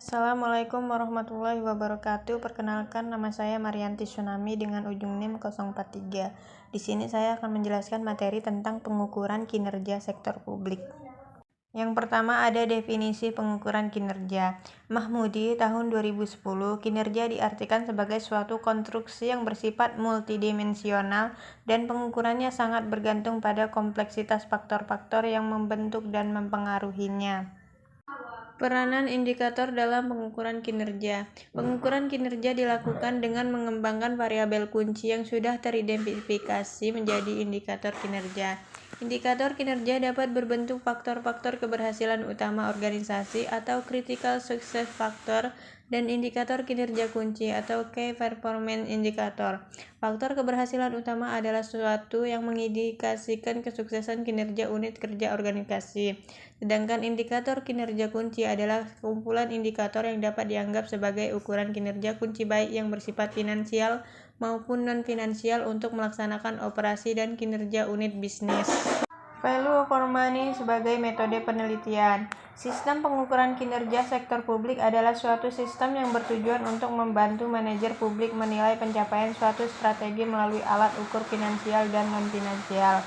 Assalamualaikum warahmatullahi wabarakatuh. Perkenalkan, nama saya Marianti Tsunami dengan ujung NIM 043. Di sini saya akan menjelaskan materi tentang pengukuran kinerja sektor publik. Yang pertama ada definisi pengukuran kinerja. Mahmudi tahun 2010, kinerja diartikan sebagai suatu konstruksi yang bersifat multidimensional dan pengukurannya sangat bergantung pada kompleksitas faktor-faktor yang membentuk dan mempengaruhinya. Peranan indikator dalam pengukuran kinerja. Pengukuran kinerja dilakukan dengan mengembangkan variabel kunci yang sudah teridentifikasi menjadi indikator kinerja. Indikator kinerja dapat berbentuk faktor-faktor keberhasilan utama organisasi atau critical success factor dan indikator kinerja kunci atau key performance indicator. Faktor keberhasilan utama adalah sesuatu yang mengindikasikan kesuksesan kinerja unit kerja organisasi. Sedangkan indikator kinerja kunci adalah kumpulan indikator yang dapat dianggap sebagai ukuran kinerja kunci baik yang bersifat finansial maupun non-finansial untuk melaksanakan operasi dan kinerja unit bisnis. Value for money sebagai metode penelitian. Sistem pengukuran kinerja sektor publik adalah suatu sistem yang bertujuan untuk membantu manajer publik menilai pencapaian suatu strategi melalui alat ukur finansial dan non-finansial.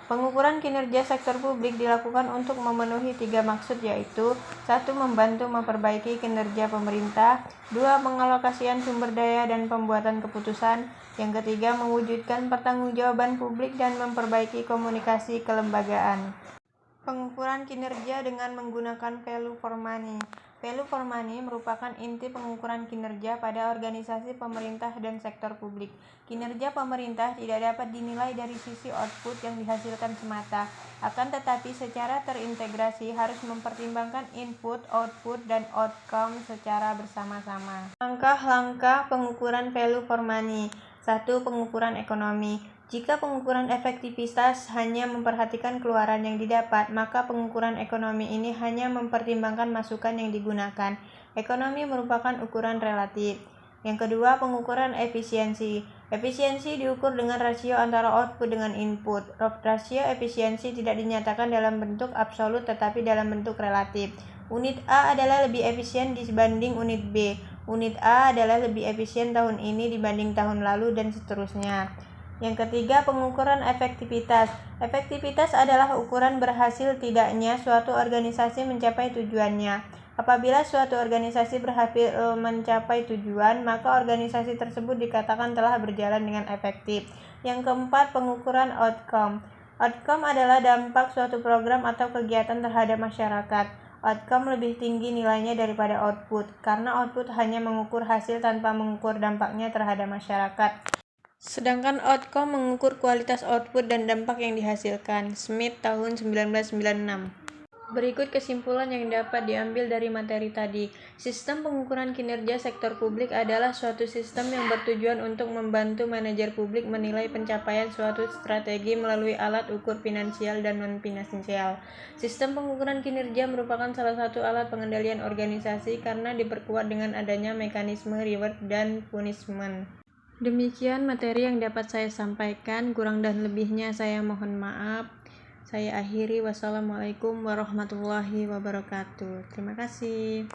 Pengukuran kinerja sektor publik dilakukan untuk memenuhi 3 maksud, yaitu 1. Membantu memperbaiki kinerja pemerintah, 2. Pengalokasian sumber daya dan pembuatan keputusan, yang ketiga mewujudkan pertanggungjawaban publik dan memperbaiki komunikasi kelembagaan. Pengukuran kinerja dengan menggunakan value for money. Value for money merupakan inti pengukuran kinerja pada organisasi pemerintah dan sektor publik. Kinerja pemerintah tidak dapat dinilai dari sisi output yang dihasilkan semata, akan tetapi secara terintegrasi harus mempertimbangkan input, output, dan outcome secara bersama-sama. Langkah-langkah pengukuran value for money. 1. Pengukuran ekonomi. Jika pengukuran efektivitas hanya memperhatikan keluaran yang didapat, maka pengukuran ekonomi ini hanya mempertimbangkan masukan yang digunakan. Ekonomi merupakan ukuran relatif. Yang kedua, pengukuran efisiensi. Efisiensi diukur dengan rasio antara output dengan input. Rasio efisiensi tidak dinyatakan dalam bentuk absolut tetapi dalam bentuk relatif. Unit A adalah lebih efisien dibanding unit B. Unit A adalah lebih efisien tahun ini dibanding tahun lalu dan seterusnya. Yang ketiga, pengukuran efektivitas. Efektivitas adalah ukuran berhasil tidaknya suatu organisasi mencapai tujuannya. Apabila suatu organisasi berhasil mencapai tujuan, maka organisasi tersebut dikatakan telah berjalan dengan efektif. Yang keempat, pengukuran outcome. Outcome adalah dampak suatu program atau kegiatan terhadap masyarakat. Outcome lebih tinggi nilainya daripada output, karena output hanya mengukur hasil tanpa mengukur dampaknya terhadap masyarakat. Sedangkan outcome mengukur kualitas output dan dampak yang dihasilkan. Smith tahun 1996. Berikut kesimpulan yang dapat diambil dari materi tadi. Sistem pengukuran kinerja sektor publik adalah suatu sistem yang bertujuan untuk membantu manajer publik menilai pencapaian suatu strategi melalui alat ukur finansial dan non-finansial. Sistem pengukuran kinerja merupakan salah satu alat pengendalian organisasi karena diperkuat dengan adanya mekanisme reward dan punishment. Demikian materi yang dapat saya sampaikan, kurang dan lebihnya saya mohon maaf. Saya akhiri, wassalamualaikum warahmatullahi wabarakatuh. Terima kasih.